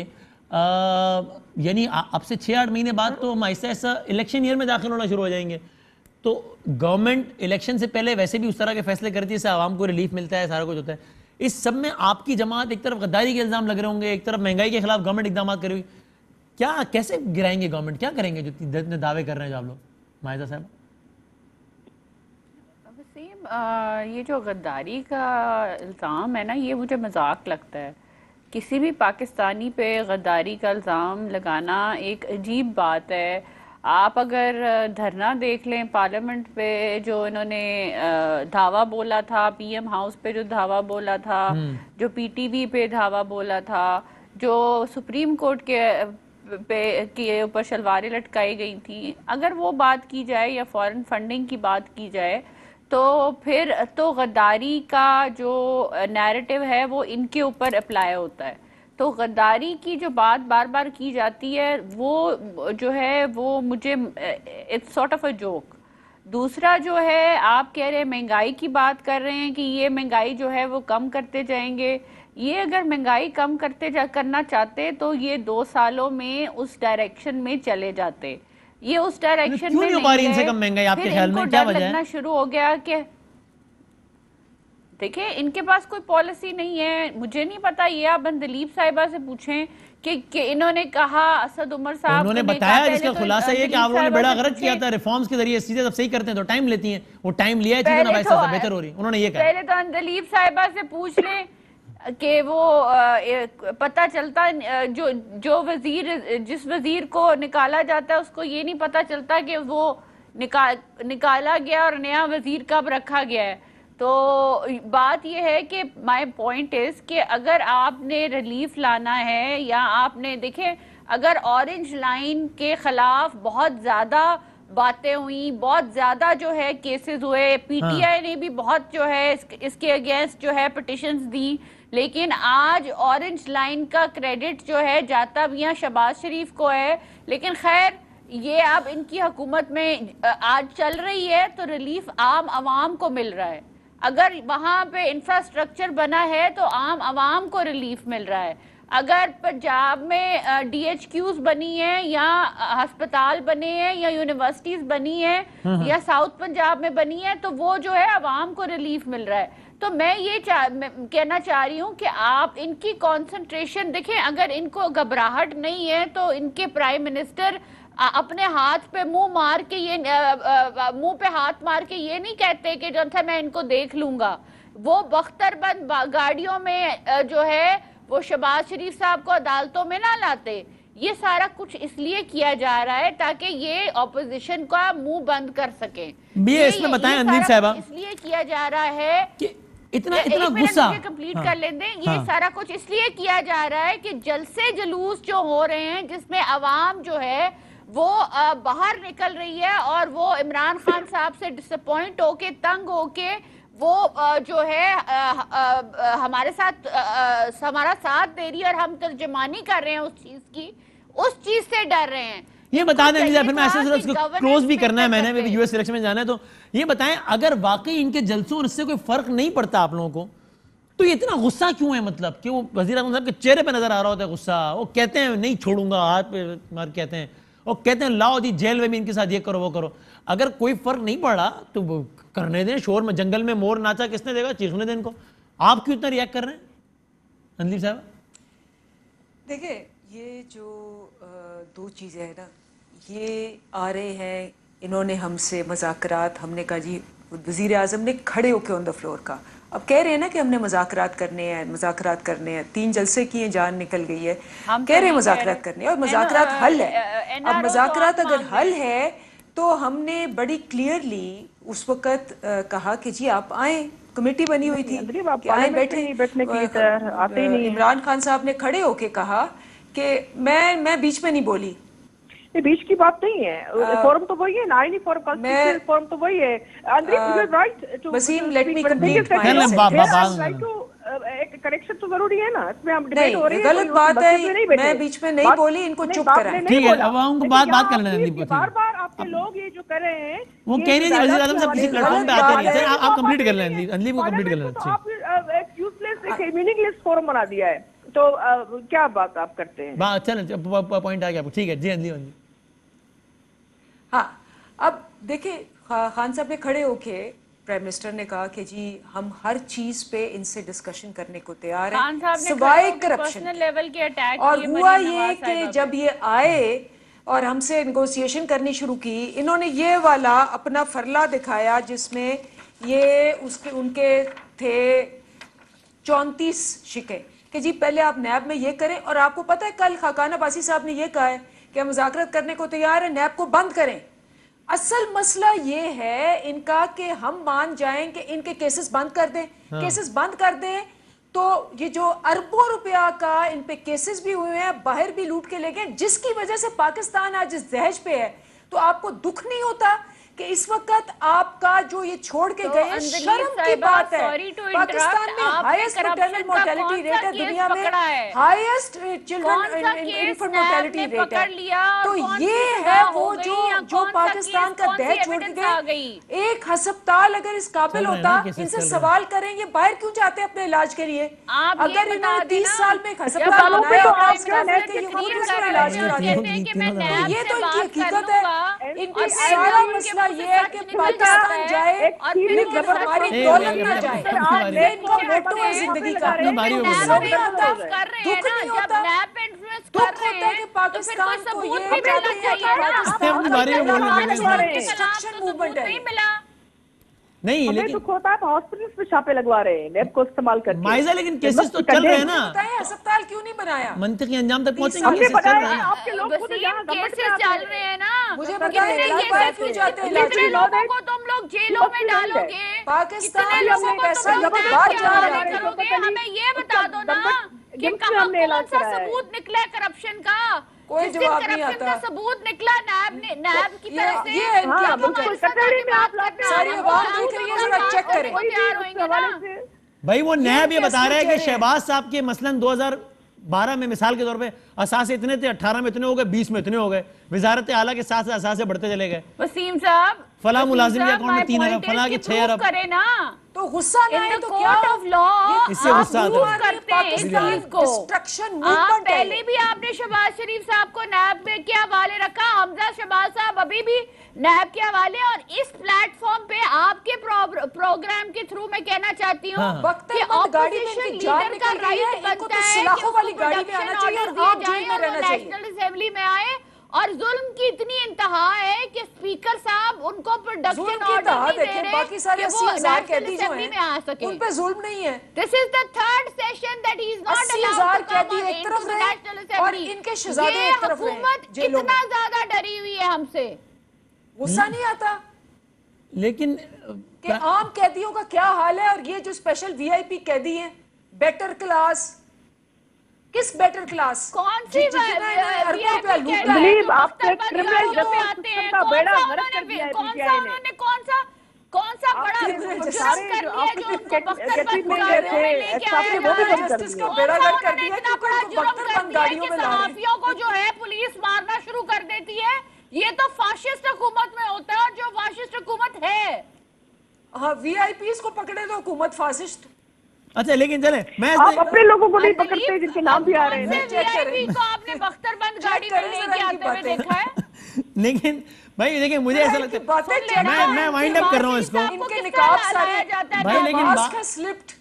यानी अब से 6-8 महीने बाद तो हम ऐसा ऐसा इलेक्शन ईयर में दाखिल होना शुरू हो जाएंगे, तो गवर्नमेंट इलेक्शन से पहले वैसे भी उस तरह के फैसले करती है इससे आवाम को रिलीफ मिलता है, सारा कुछ होता है। इस सब में आपकी जमात एक तरफ गद्दारी के इल्ज़ाम लग रहे होंगे, एक तरफ महंगाई के खिलाफ गवर्नमेंट इकदाम करेगी, क्या कैसे गिराएंगे गवर्नमेंट, क्या करेंगे जो इतने दावे कर रहे हैं जो आप लोग? माइजा साहब ये जो गद्दारी का इल्ज़ाम है ना, ये मुझे मजाक लगता है। किसी भी पाकिस्तानी पे गद्दारी का इल्ज़ाम लगाना एक अजीब बात है। आप अगर धरना देख लें पार्लियामेंट पे, जो इन्होंने धावा बोला था, पीएम हाउस पे जो धावा बोला था, जो पीटीवी पे धावा बोला था, जो सुप्रीम कोर्ट के ऊपर शलवारें लटकाई गई थी, अगर वो बात की जाए या फॉरेन फंडिंग की बात की जाए तो फिर तो गद्दारी का जो नैरेटिव है वो इनके ऊपर अप्लाई होता है। तो गद्दारी की जो बात बार बार की जाती है वो जो है वो मुझे it's sort of a joke. दूसरा जो है, आप कह रहे हैं महंगाई की बात कर रहे हैं कि ये महंगाई जो है वो कम करते जाएंगे। ये अगर महंगाई कम करना चाहते तो ये 2 सालों में उस डायरेक्शन में चले जाते। ये उस डायरेक्शन में नहीं इनसे कम महंगाई आपके ख्याल में क्या वजह है? शुरू हो गया कि देखिए इनके पास कोई पॉलिसी नहीं है। मुझे नहीं पता, ये आप दलीप साहिबा से पूछें कि इन्होंने कहा, असद उमर साहब उन्होंने बताया, जिसका खुलासा ये कि आप लोगों ने बड़ा गलत किया था, रिफॉर्म्स के जरिए सीधे सब सही करते हैं तो टाइम लेती हैं, वो टाइम लिया है, चीजें बेहतर हो रही। उन्होंने ये कहा। पहले तो दलीप साहिबा से पूछ लें कि वो पता चलता जो वजीर, जिस वजीर को निकाला जाता है उसको ये नहीं पता चलता कि वो निकाला गया और नया वजीर कब रखा गया है। तो बात यह है कि माय पॉइंट इज कि अगर आपने रिलीफ लाना है या आपने देखें, अगर ऑरेंज लाइन के खिलाफ बहुत ज्यादा बातें हुई, बहुत ज्यादा जो है केसेस हुए, पीटीआई ने भी बहुत जो है इसके अगेंस्ट जो है पिटिशंस दी, लेकिन आज ऑरेंज लाइन का क्रेडिट जो है जाता मियां शहबाज शरीफ को है। लेकिन खैर ये अब इनकी हुकूमत में आज चल रही है तो रिलीफ आम आवाम को मिल रहा है। अगर वहाँ पे इंफ्रास्ट्रक्चर बना है तो आम आवाम को रिलीफ मिल रहा है। अगर पंजाब में DHQs बनी है या अस्पताल बने हैं या यूनिवर्सिटीज बनी है या साउथ पंजाब में बनी है तो वो जो है आवाम को रिलीफ मिल रहा है। तो मैं ये कहना चाह रही हूँ कि आप इनकी कंसंट्रेशन देखें। अगर इनको घबराहट नहीं है तो इनके प्राइम मिनिस्टर अपने हाथ पे मुंह मार के ये मुंह पे हाथ मार के ये नहीं कहते कि जो था मैं इनको देख लूंगा। वो बख्तरबंद गाड़ियों में जो है वो शहबाज शरीफ साहब को अदालतों में ना लाते। ये सारा कुछ इसलिए किया जा रहा है ताकि ये ऑपोजिशन का मुंह बंद कर सके। इसमें बताएं अंदीप साहिबा, इसलिए किया जा रहा है कि इतना गुस्सा कंप्लीट कर लेते हैं। ये सारा कुछ इसलिए किया जा रहा है कि जलसे जुलूस जो हो रहे हैं जिसमें अवाम जो है वो बाहर निकल रही है और वो इमरान खान साहब से डिसअपॉइंट होके, तंग होके वो जो है हमारा साथ दे रही है और हम तर्जमानी कर रहे हैं उस चीज से डर रहे हैं। ये बता दें, फिर मैं ऐसे उसको क्लोज भी करना है, मैंने भी यूएस इलेक्शन में जाना है, तो ये बताएं अगर वाकई इनके जलसों और इससे कोई फर्क नहीं पड़ता आप लोगों को तो ये इतना गुस्सा क्यों है? मतलब कि वो वजीर आज़म साहब के चेहरे पे नजर आ रहा होता है गुस्सा। वो कहते हैं नहीं छोड़ूंगा, हाथ पे मार कहते हैं, और कहते हैं लाओ जी जेल में भी इनके साथ ये करो वो करो। अगर कोई फर्क नहीं पड़ा तो वो करने दें, शोर में जंगल में मोर नाचा किसने देगा, चीखने दें इनको। आप क्यों इतना रिएक्ट कर रहे हैं अंदीप साहब? देखिए ये जो 2 चीज़ें हैं ना, ये आ रहे हैं, इन्होंने हमसे मुज़ाकरात, हमने कहा जी वज़ीर आज़म ने खड़े होकर ऑन द फ्लोर का, अब कह रहे हैं ना कि हमने मुज़ाकरात करने हैं, 3 जलसे किए, जान निकल गई है, कह रहे हैं मुज़ाकरात करने और मुज़ाकरात हल है। अब मुज़ाकरात अगर हल है तो हमने बड़ी क्लियरली उस वक़्त कहा कि जी आप आए, कमेटी बनी हुई थी कि आए बैठे। इमरान खान साहब ने खड़े होके कहा कि मैं बीच में नहीं बोली। ये बीच की बात नहीं है, फोरम तो वही है ना, आईनी फोरम, कॉन्स्टिट्यूशनल फोरम तो वही है। वसीम लेट मी कंप्लीट एक करेक्शन तो जरूरी है ना, इसमें हम डिबेट हो रही है। गलत बात है, मैं बीच में नहीं बोली, इनको चुप कराएं। ठीक है, अब हमको बात करने दें। बार बार आप आपके लोग ये जो कर रहे हैं, वो कह रही है वज़ीर आज़म साहब किसी प्लेटफॉर्म पे आते नहीं हैं। आप कंप्लीट कर लें, अंजलि को कंप्लीट कर लें। तो आप एक यूजलेस, एक मीनिंगलेस फोरम बना दिया है, तो क्या बात आप करते हैं? चलो पॉइंट आ गया आपको, ठीक है जी अंजलि। हाँ, अब देखिए खान साहब ने खड़े होके प्राइम मिनिस्टर ने कहा कि जी हम हर चीज पे इनसे डिस्कशन करने को तैयार हैं सिवाय करप्शन लेवल के अटैक। और हुआ ये कि जब ये आए और हमसे नेगोशिएशन करनी शुरू की, इन्होंने ये वाला अपना फरला दिखाया जिसमें ये उनके थे 34 शिके कि जी पहले आप नैब में ये करें, और आपको पता है कल खाकान अब्बासी साहब ने ये कहा है कि हम मुज़ाकरत करने को तैयार है, नैब को बंद करें। असल मसला ये है इनका कि हम मान जाएं कि इनके केसेस बंद कर दें। केसेस बंद कर दें तो ये जो अरबों रुपया का इन पे केसेस भी हुए हैं, बाहर भी लूट के ले गए, जिसकी वजह से पाकिस्तान आज इस दहज पे है। तो आपको दुख नहीं होता कि इस वक्त आपका जो ये छोड़ के गए हैं, शर्म की बात है। पाकिस्तान में हाईएस्ट मैटरनल मोर्टेलिटी रेट है दुनिया में, highest children infant mortality rate है। तो ये है वो जो पाकिस्तान का दहज छोड़ के गए। एक अस्पताल अगर इस काबिल होता, इनसे सवाल करें ये बाहर क्यों जाते हैं अपने इलाज के लिए? अगर इन्होंने 30 साल में एक अस्पताल बनाया इलाज करा दिया, ये तो इनकी हकीकत है। इनकी सारा मसला ये है कि पाकिस्तान जाए लेकिन हमारी दौलत ना जाए। ये इनका मोटो है जिंदगी का। दुख नहीं होता, दुख होता है कि पाकिस्तान को ये डिस्ट्रक्शन मूवमेंट है। नहीं हमें दुख होता है, हॉस्पिटल्स पे छापे लगवा रहे हैं नैब को इस्तेमाल करके। माइजा लेकिन केसेस तो चल रहे हैं ना, अस्पताल क्यों नहीं बनाया? मंतकी अंजाम तक पहुंचेंगे। हमने बताया आपके लोग खुद यहाँ केसेस चल रहे हैं ना, मुझे बताइए क्यों जाते हैं? कितने लोगों को तुम लोग जेलों में डालोगे? पाकिस्तान में पैसा बाहर जा रहा है। हमें ये बता दो ना कि कहाँ कौन सा सबूत निकला करप्शन का? कोई जवाब नहीं आता। सबूत निकला नैब की तरफ से। सारी आवाम देख रही है, जरा चेक करें। भाई वो नैब ये बता रहा है कि शहबाज साहब के मसलन 2012 में मिसाल के तौर पे असासे इतने थे, 18 में इतने हो गए, 20 में इतने हो गए, वजारत आला के साथ असासे बढ़ते चले गए। वसीम साहब, फला मुलाजिम के अकाउंट में 3 अरब, फला के 6 अरब। करे ना तो गुस्सा ना आए तो क्या? ऑफ लॉ इससे गुस्सा आता है। करते हैं को डिस्ट्रक्शन आप मूवमेंट है। पहले भी आपने शहबाज शरीफ साहब को नैब में के हवाले रखा, हमजा शहबाज साहब अभी भी नैब के हवाले। और इस प्लेटफॉर्म पे आपके प्रोग्राम के थ्रू मैं कहना चाहती हूँ कि ऑपोजिशन लीडर का राइट बनता है कि वाली गाड़ी में आना चाहिए और आप जेल में रहना चाहिए, नेशनल असेंबली में आए। और जुल्म की इतनी इंतहा है कि स्पीकर साहब उनको प्रोडक्शन ऑर्डर नहीं दे रहे बाकी सारे 80,000 कैदी जो हैं में आ सके। उन पे जुल्म नहीं है। This is the third session that he is not 80,000 कैदी एक तरफ रहे और इनके शहजादे एक तरफ रहे। हुकूमत कितना ज्यादा डरी हुई है हमसे, गुस्सा नहीं आता? लेकिन कि आम कैदियों का क्या हाल है, और ये जो स्पेशल वीआईपी कैदी हैं, बेटर क्लास, किस बेटर क्लास? कौन सी दिलीप आपके क्रिमिनल जस्टिस का बेड़ा गर्क कर दिया है पीटीआई ने। कौन सा बड़ा सारे जो ऑफिस कैटरिंग में गए थे साहब वो भी बंद कर दिया, बेड़ा गर्क कर दिया क्योंकि उनको बख्तर बंद गाड़ियों में ला रहे हैं। सहाफियों को जो है पुलिस मारना शुरू कर देती है। ये तो फाशिस्ट हुकूमत में होता है, और जो फाशिस्ट हुकूमत है, हाँ वीआईपीज को पकड़े तो हुकूमत फाशिस्ट। अच्छा लेकिन चले मैं आप अपने लोगों को नहीं पकड़ते जिनके नाम भी आ रहे हैं। वीआईपी को आपने बख्तरबंद गाड़ी में लेके आते हुए देखा है? लेकिन भाई देखिए मुझे ऐसा लगता है, मैं वाइंड अप कर रहा हूँ इसको। इनके निकाब सारे भाई, लेकिन स्लिप्ट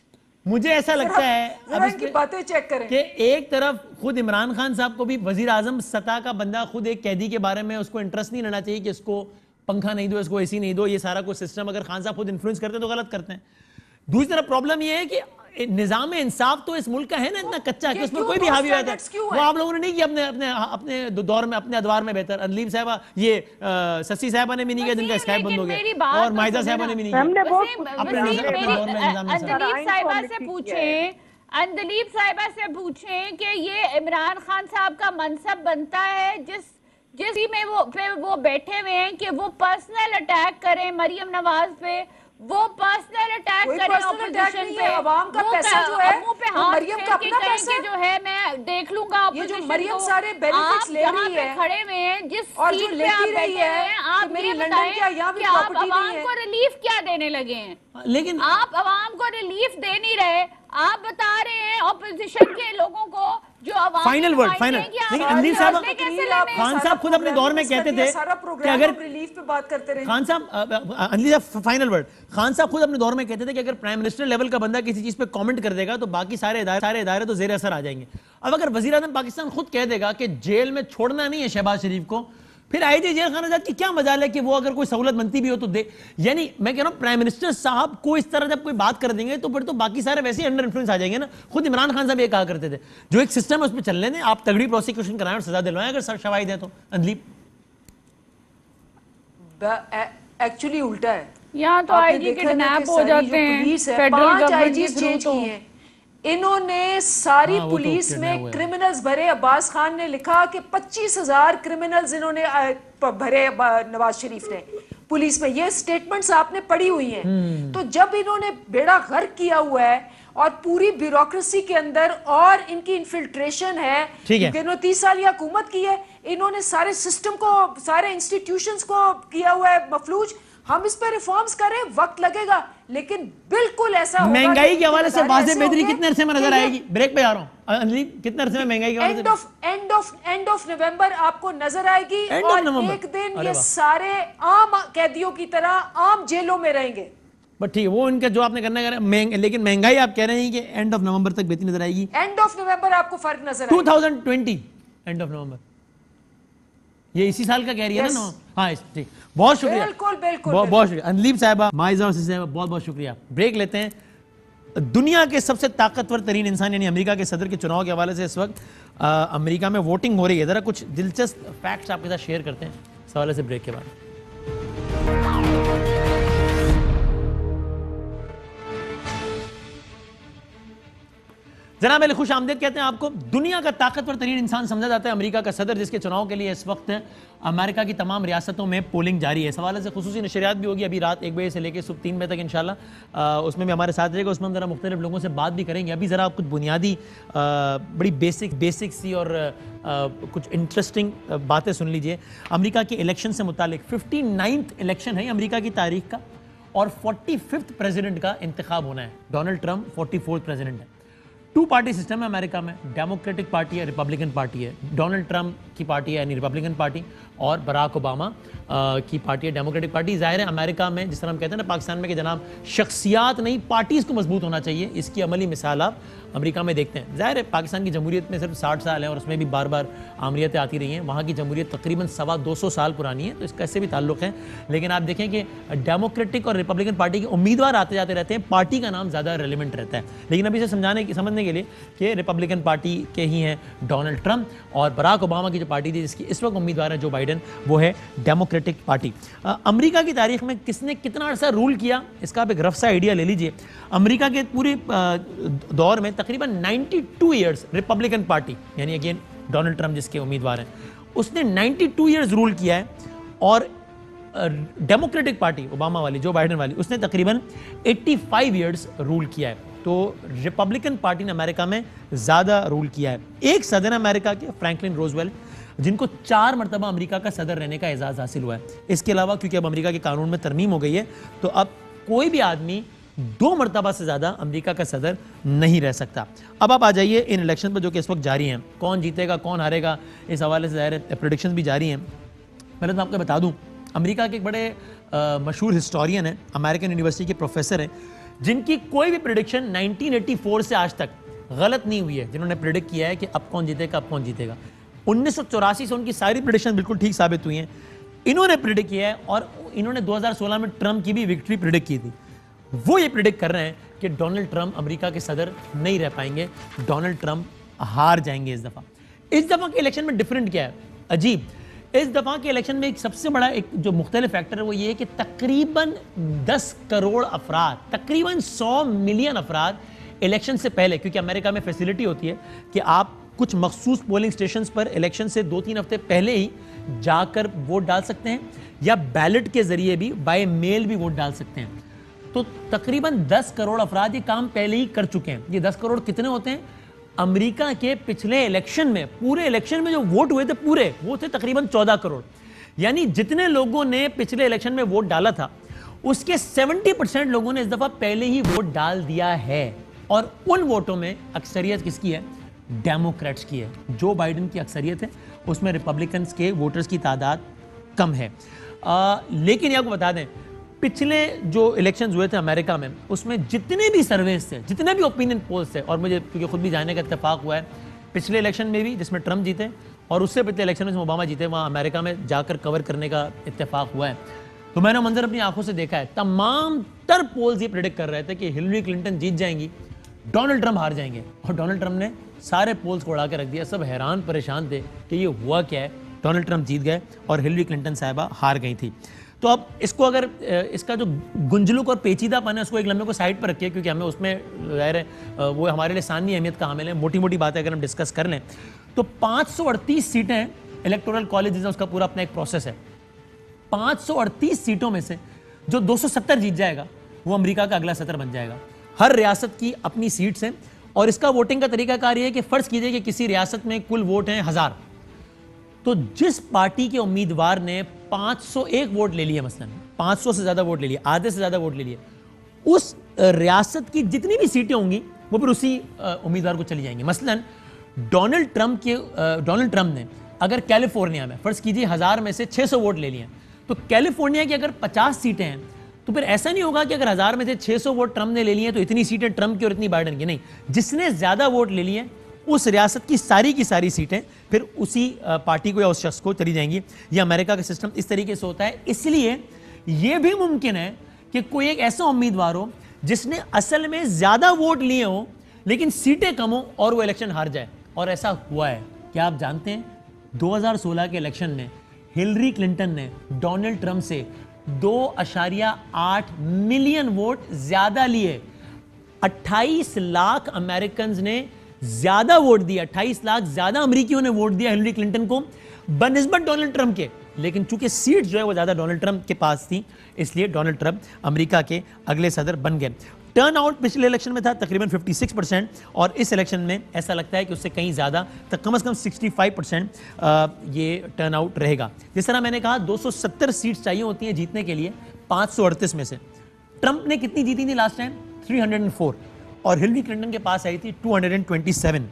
मुझे ऐसा लगता है अब इसकी बातें चेक करें कि एक तरफ खुद इमरान खान साहब को भी वजीर आजम सतह का बंदा खुद एक कैदी के बारे में उसको इंटरेस्ट नहीं रहना चाहिए कि इसको पंखा नहीं दो, इसको एसी नहीं दो, ये सारा कुछ सिस्टम अगर खान साहब खुद इन्फ्लुएंस करते तो गलत करते हैं। दूसरी तरफ प्रॉब्लम ये है कि निजाम इंसाफ तो इस मुल्क का है ना इतना कच्चा कि उसमें कोई भी हावी रहता है। वो आप लोगों ने नहीं किया अपने अपने अपने दौर में, अपने अदवार में बेहतर। अदलीब साहबा, ये ससी साहबा ने भी नहीं किया जिनका स्काइप बंद हो गया, और माइजा साहबा ने भी नहीं किया। अंदलीब साहिबा से पूछें कि ये इमरान खान साहब का मनसब बनता है जिस में वो बैठे हुए हैं कि वो पर्सनल अटैक करें मरियम नवाज पे, वो पर्सनल अटैक करे ऑपोजिशन पे, अवाम का पैसा जो है मुंह पे हाथ मरियम का अपना पैसा जो है मैं देख लूंगा। ये जो मरियम सारे बेनिफिट्स ले रही है, खड़े हुए हैं जिस और जो सीट पे आप रही बैठे हैं, आप मेरी ये लंदन बताएं क्या यहाँ भी कि आप प्रॉपर्टी अवाम नहीं है। को रिलीफ क्या देने लगे हैं? लेकिन आप अवाम को रिलीफ दे नहीं रहे, आप बता रहे हैं ऑपोजिशन के लोगों को जो अवाम फाइनल वर्ड फाइनल। लेकिन अंदील साहब, खान साहब खुद अपने दौर में कहते थे कि अगर रिलीफ पे बात करते रहे, खान साहब अंदील साहब फाइनल वर्ड, खान साहब खुद अपने दौर में कहते थे कि अगर प्राइम मिनिस्टर लेवल का बंदा किसी चीज पे कमेंट कर देगा तो बाकी सारे इदारे तो जेर असर आ जाएंगे। अब अगर वजीर आज़म पाकिस्तान खुद कह देगा कि जेल में छोड़ना नहीं है शहबाज शरीफ को, फिर आईजी जेल खाना आजाद की क्या मजाल है कि वो अगर कोई सहूलत बनती भी हो तो दे। यानी मैं कह रहा हूं प्राइम मिनिस्टर साहब को इस तरह जब कोई बात कर देंगे तो फिर तो बाकी सारे वैसे ही अंडर इन्फ्लुएंस आ जाएंगे ना। खुद इमरान खान साहब ये कहा करते थे जो एक सिस्टम है उस पर चलने दें, आप तगड़ी प्रोसिक्यूशन कराएं और सजा दिलवाएं अगर शवाहिद है तो। अंदलीप एक्चुअली उल्टा है, यहाँ तो आईजी किडनैप हो जाते हैं, फेडरल गवर्नमेंट के थ्रू तो इन्होंने सारी वो तो पुलिस में हुआ है। क्रिमिनल्स भरे। अब्बास खान ने लिखा कि 25,000 क्रिमिनल्स इन्होंने भरे नवाज शरीफ ने पुलिस में। ये स्टेटमेंट्स आपने पढ़ी हुई हैं। तो जब इन्होंने बेड़ा गर्क किया हुआ है और पूरी ब्यूरोक्रेसी के अंदर और इनकी इन्फिल्ट्रेशन है, क्योंकि इन्होंने 30 साल की हुकूमत की है, इन्होंने सारे सिस्टम को, सारे इंस्टीट्यूशंस को किया हुआ है मफलूज। हम इस पे रिफॉर्म्स करें, वक्त लगेगा, लेकिन बिल्कुल ऐसा महंगाई के हवाले से वाज़ेह बेहतरी कितने अरसे में नजर आएगी? ब्रेक पे आ रहा हूं अंदलीप, कितने अरसे में महंगाई के हवाले से एंड ऑफ नवंबर आपको नजर आएगी और एक दिन ये सारे आम कैदियों की तरह आम जेलों में रहेंगे। बट ठीक है, वो इनका जो आपने करना है, लेकिन महंगाई आप कह रहे हैं कि एंड ऑफ नवंबर तक बेहतरी नजर आएगी। एंड ऑफ नवंबर आपको फर्क नजर आएगा। 2020 एंड ऑफ नवंबर, ये इसी साल का कह रही है ना? हाँ ठीक, बहुत शुक्रिया, बिल्कुल बिल्कुल बहुत शुक्रिया अंदलीप साहिबा, माइजा और साहिबा, बहुत बहुत शुक्रिया। ब्रेक लेते हैं। दुनिया के सबसे ताकतवर तरीन इंसान यानी अमेरिका के सदर के चुनाव के हवाले से इस वक्त अमेरिका में वोटिंग हो रही है। जरा कुछ दिलचस्प फैक्ट्स आपके साथ शेयर करते हैं इस हवाले से ब्रेक के बाद। जनाब मेरे खुश आमदेद कहते हैं आपको। दुनिया का ताकतवर तरीन इंसान समझा जाता है अमेरिका का सदर, जिसके चुनाव के लिए इस वक्त अमेरिका की तमाम रियासतों में पोलिंग जारी है। इस हवाले से खुसूसी नशरियात भी होगी अभी रात 1 बजे से लेकर सुबह 3 बजे तक इंशाल्लाह। उसमें भी हमारे साथ रहेगा, उसमें हम ज़रा मुख्तलिफ लोगों से बात भी करेंगे। अभी ज़रा कुछ बुनियादी बड़ी बेसिक सी और कुछ इंटरेस्टिंग बातें सुन लीजिए। अमेरिका के इलेक्शन से मुतालिक 59th इलेक्शन है अमेरिका की तारीख का और 45th प्रेसिडेंट का इंतखाब होना है। डोनाल्ड ट्रंप 44th प्रेसिडेंट है। 2 पार्टी सिस्टम है अमेरिका में, डेमोक्रेटिक पार्टी है, रिपब्लिकन पार्टी है। डोनाल्ड ट्रंप की पार्टी है यानी रिपब्लिकन पार्टी और बराक ओबामा की पार्टी है डेमोक्रेटिक पार्टी। जाहिर है अमेरिका में जिस तरह हम कहते हैं ना पाकिस्तान में कि जनाब शख्सियात नहीं पार्टीज़ को मजबूत होना चाहिए, इसकी अमली मिसाल आप अमेरिका में देखते हैं। जाहिर है पाकिस्तान की जमहूरियत में सिर्फ 60 साल है और उसमें भी बार बार आमरीतें आती रही हैं। वहाँ की जमहूरियत तकरीबन 225 साल पुरानी है, तो इसका इससे भी ताल्लुक़ है। लेकिन आप देखें कि डेमोक्रेटिक और रिपब्लिकन पार्टी के उम्मीदवार आते जाते रहते हैं, पार्टी का नाम ज़्यादा रेलिवेंट रहता है। लेकिन अभी इसे समझने के लिए कि रिपब्लिकन पार्टी के ही हैं डोनाल्ड ट्रंप और बराक ओबामा की जो पार्टी थी जिसकी इस वक्त उम्मीदवार है जो बाइडन, वो है डेमोक्रेटिक पार्टी। अमेरिका की तारीख में किसने कितना अर्सा रूल किया इसका आप एक रफ सा आइडिया ले लीजिए। अमेरिका के पूरे दौर में तकरीबन 92 ईयर्स रिपब्लिकन पार्टी यानी अगेन डोनाल्ड ट्रंप जिसके उम्मीदवार हैं उसने 92 ईयर्स रूल किया है और डेमोक्रेटिक पार्टी ओबामा वाली जो बाइडन वाली उसने तकरीबन 85 ईयर्स रूल किया है। तो रिपब्लिकन पार्टी ने अमेरिका में ज़्यादा रूल किया है। एक सदर अमेरिका के फ्रैंकलिन रोजवेल्ट जिनको 4 मरतबा अमेरिका का सदर रहने का एजाज़ हासिल हुआ है। इसके अलावा क्योंकि अब अमेरिका के कानून में तरमीम हो गई है तो अब कोई भी आदमी 2 मरतबा से ज़्यादा अमेरिका का सदर नहीं रह सकता। अब आप आ जाइए इन इलेक्शन पर जो कि इस वक्त जारी हैं, कौन जीतेगा कौन हारेगा इस हवाले से ज़ाहिर है प्रेडिक्शंस भी जारी हैं। पहले तो आपको बता दूं अमेरिका के एक बड़े मशहूर हिस्टोरियन हैं, अमेरिकन यूनिवर्सिटी के प्रोफेसर हैं, जिनकी कोई भी प्रेडिक्शन 1984 से आज तक गलत नहीं हुई है, जिन्होंने प्रेडिक्ट किया है कि अब कौन जीतेगा अब कौन जीतेगा। 1984 से उनकी सारी प्रेडिक्शन बिल्कुल ठीक साबित हुई हैं। इन्होंने प्रेडिक्ट किया है और इन्होंने 2016 में ट्रंप की भी विक्ट्री प्रेडिक्ट की थी। वो ये प्रेडिक्ट कर रहे हैं कि डोनाल्ड ट्रंप अमेरिका के सदर नहीं रह पाएंगे, डोनाल्ड ट्रंप हार जाएंगे इस दफ़ा। इस दफ़ा के इलेक्शन में डिफरेंट क्या है, अजीब। इस दफ़ा के इलेक्शन में एक सबसे बड़ा एक जो मुख्तलिफ फैक्टर है वो ये है कि तकरीबन 10 करोड़ अफराद, तकरीबन 100 मिलियन अफराद इलेक्शन से पहले, क्योंकि अमेरिका में फैसिलिटी होती है कि आप कुछ मखसूस पोलिंग स्टेशंस पर इलेक्शन से 2-3 हफ्ते पहले ही जाकर वोट डाल सकते हैं या बैलेट के जरिए भी बाय मेल भी वोट डाल सकते हैं। तो तकरीबन 10 करोड़ अफराद ये काम पहले ही कर चुके हैं। ये 10 करोड़ कितने होते हैं? अमेरिका के पिछले इलेक्शन में, पूरे इलेक्शन में जो वोट हुए थे पूरे, वो थे तकरीबन 14 करोड़। यानी जितने लोगों ने पिछले इलेक्शन में वोट डाला था उसके 70% लोगों ने इस दफा पहले ही वोट डाल दिया है। और उन वोटों में अक्सरियत किसकी है? डेमोक्रेट्स की है। जो बाइडेन की अक्सरियत है उसमें रिपब्लिकन्स के वोटर्स की तादाद कम है। लेकिन ये आपको बता दें, पिछले जो इलेक्शंस हुए थे अमेरिका में, उसमें जितने भी सर्वेस थे, जितने भी ओपिनियन पोल्स थे, और मुझे क्योंकि खुद भी जाने का इत्तेफाक हुआ है, पिछले इलेक्शन में भी जिसमें ट्रंप जीते और उससे पिछले इलेक्शन में ओबामा जीते, वहाँ अमेरिका में जाकर कवर करने का इत्तेफाक हुआ है, तो मैंने मंजर अपनी आंखों से देखा है। तमाम तर पोल्स ये प्रेडिक्ट कर रहे थे कि हिलरी क्लिंटन जीत जाएंगी, डोनाल्ड ट्रंप हार जाएंगे, और डोनाल्ड ट्रंप ने सारे पोल्स को उड़ा के रख दिया। सब हैरान परेशान थे कि ये हुआ क्या है। डोनाल्ड ट्रंप जीत गए और हिलरी क्लिंटन साहिबा हार गई थी। तो अब इसको अगर इसका जो गुंजलुक और पेचीदापन है उसको एक लम्हे को साइड पर रखिए, क्योंकि हमें उसमें ज़ाहिर है वो हमारे लिए सानी अहमियत का हामिल है। मोटी मोटी बातें अगर हम डिस्कस कर लें तो 538 सीटें हैं। इलेक्टोरल कॉलेज है, उसका पूरा अपना एक प्रोसेस है। 538 सीटों में से जो 270 जीत जाएगा वो अमेरिका का अगला सदर बन जाएगा। हर रियासत की अपनी सीट्स हैं और इसका वोटिंग का तरीकाकार ये है कि फर्ज कीजिए कि किसी रियासत में कुल वोट हैं 1000, तो जिस पार्टी के उम्मीदवार ने 501 वोट ले लिए, मसलन 500 से ज्यादा वोट ले लिए, आधे से ज्यादा वोट ले लिए, उस रियासत की जितनी भी सीटें होंगी वो फिर उसी उम्मीदवार को चली जाएंगी। मसलन डोनाल्ड ट्रंप ने अगर कैलिफोर्निया में फर्ज कीजिए 1000 में से 600 वोट ले लिए, तो कैलिफोर्निया की अगर 50 सीटें हैं तो फिर ऐसा नहीं होगा कि अगर 1000 में से 600 वोट ट्रंप ने ले लिए तो इतनी सीटें ट्रंप की और इतनी बाइडेन की। नहीं, जिसने ज्यादा वोट ले लिए उस रियासत की सारी सीटें फिर उसी पार्टी को या उस शख्स को चली जाएंगी। ये अमेरिका का सिस्टम इस तरीके से होता है। इसलिए यह भी मुमकिन है कि कोई एक ऐसा उम्मीदवार हो जिसने असल में ज्यादा वोट लिए हो लेकिन सीटें कम हो और वो इलेक्शन हार जाए। और ऐसा हुआ है। क्या आप जानते हैं 2016 के इलेक्शन में हिलरी क्लिंटन ने डोनाल्ड ट्रंप से 2.8 मिलियन वोट ज्यादा लिए। 28 लाख अमेरिकन ने ज्यादा वोट दिया, 28 लाख ज्यादा अमेरिकियों ने वोट दिया हिलरी क्लिंटन को बनिस्बत डोनाल्ड ट्रंप के। लेकिन चूंकि सीट जो है वो ज्यादा डोनाल्ड ट्रंप के पास थी, इसलिए डोनाल्ड ट्रंप अमेरिका के अगले सदर बन गए। टर्न आउट पिछले इलेक्शन में था तकरीबन 56% और इस इलेक्शन में ऐसा लगता है कि उससे कहीं ज्यादा, तक कम से कम 65% ये टर्न आउट रहेगा। जिस तरह मैंने कहा 270 सीट्स चाहिए होती हैं जीतने के लिए 538 में से। ट्रंप ने कितनी जीती थी लास्ट टाइम? 304 और हिलरी क्लिंटन के पास आई थी 227।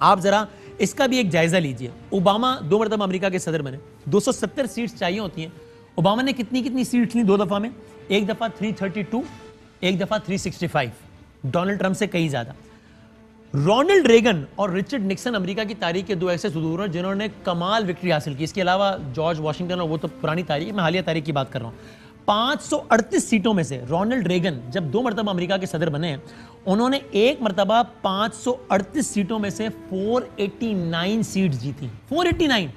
आप जरा इसका भी एक जायजा लीजिए। ओबामा 2 मरतबा अमेरिका के सदर बने, 270 सीट्स चाहिए होती हैं। ओबामा ने कितनी सीट्स ली 2 दफा में? एक दफा 332, एक दफा 365। डोनाल्ड ट्रंप से कहीं ज्यादा। रोनाल्ड रेगन और रिचर्ड निक्सन अमेरिका की तारीख के 2 ऐसे सुदूर हैं जिन्होंने कमाल विक्ट्री हासिल की। इसके अलावा जॉर्ज वाशिंगटन, और वो तो पुरानी तारीख, मैं हालिया तारीख की बात कर रहा हूं। 538 सीटों में से रोनाल्ड रेगन जब 2 मरतबा अमेरिका के सदर बने हैं, उन्होंने एक मरतबा 538 सीटों में से 489 सीट जीती, 489।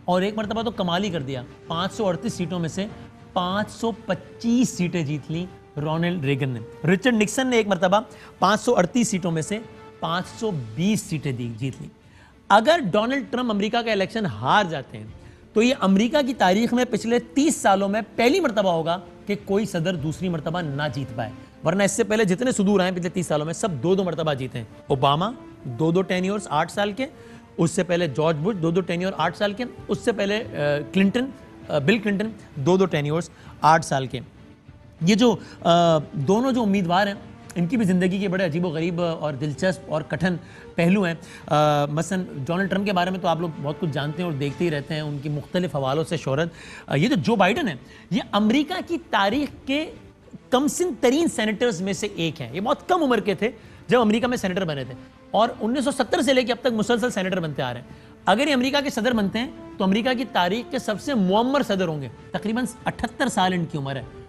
और एक मरतबा तो कमाल ही कर दिया, 538 सीटों में से 525 सीटें जीत ली रोनाल्ड रेगन ने। रिचर्ड निक्सन ने एक मरतबा 538 सीटों में से 520 सीटें जीत ली। अगर डोनाल्ड ट्रंप अमेरिका का इलेक्शन हार जाते हैं तो ये अमेरिका की तारीख में पिछले 30 सालों में पहली मरतबा होगा कि कोई सदर दूसरी मरतबा ना जीत पाए। वरना इससे पहले जितने सुदूर आए पिछले 30 सालों में सब 2-2 मरतबा जीते हैं। ओबामा 2-2 टेन्योर्स 8 साल के, उससे पहले जॉर्ज बुश 2-2 टेन्योर 8 साल के, उससे पहले बिल क्लिंटन 2-2 टेन्योर्स 8 साल के। ये जो दोनों जो उम्मीदवार हैं इनकी भी ज़िंदगी के बड़े अजीबोगरीब और दिलचस्प और कठिन पहलू हैं। मसलन डोनाल्ड ट्रंप के बारे में तो आप लोग बहुत कुछ जानते हैं और देखते ही रहते हैं, उनकी मुख्तलिफ हवालों से शोहरत। ये जो जो बाइडन है ये अमेरिका की तारीख के कमसिन तरीन सेनेटर्स में से एक हैं। ये बहुत कम उम्र के थे जब अमेरिका में सेनेटर बने थे और 1970 से लेकर अब तक मुसलसल सेनेटर बनते आ रहे हैं। अगर ये अमेरिका के सदर बनते हैं तो अमेरिका की तारीख के सबसे मुअम्मर सदर होंगे। तकरीबन 78 साल इनकी उम्र है।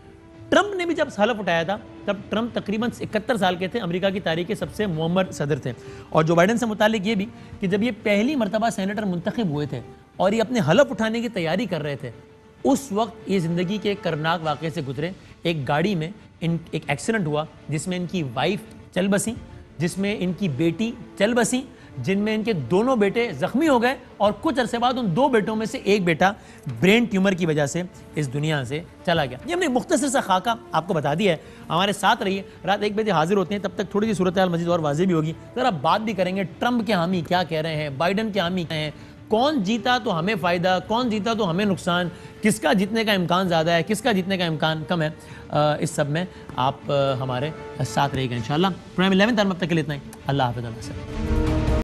ट्रंप ने भी जब हलफ उठाया था तब ट्रंप तकरीबन 71 साल के थे, अमेरिका की तारीख के सबसे मुअम्मर सदर थे। और जो बाइडन से मुतालिक ये भी कि जब ये पहली मरतबा सेनेटर मुंतखब हुए थे और ये अपने हलफ उठाने की तैयारी कर रहे थे, उस वक्त ये ज़िंदगी के करनाक वाक़े से गुजरे। एक गाड़ी में एक एक्सीडेंट हुआ जिसमें इनकी वाइफ चल बसी, जिसमें इनकी बेटी चल बसी, जिनमें इनके दोनों बेटे जख्मी हो गए और कुछ अरसे बाद उन 2 बेटों में से एक बेटा ब्रेन ट्यूमर की वजह से इस दुनिया से चला गया। ये हमने मुख्तसर सा खाका आपको बता दिया है। हमारे साथ रहिए, रात 1 बजे हाजिर होते हैं, तब तक थोड़ी सी सूरत हाल मजीद और वाज़ेह भी होगी। ज़रा बात भी करेंगे ट्रंप के हामी क्या कह रहे हैं, बाइडन के हामी क्या हैं, कौन जीता तो हमें फ़ायदा, कौन जीता तो हमें नुकसान, किसका जीतने का इम्कान ज़्यादा है, किसका जीतने का इम्कान कम है। इस सब में आप हमारे साथ रहेगा इंशाल्लाह। प्रोग्राम 11 तक के लिए इतना ही। अल्लाह हाफ़िज़।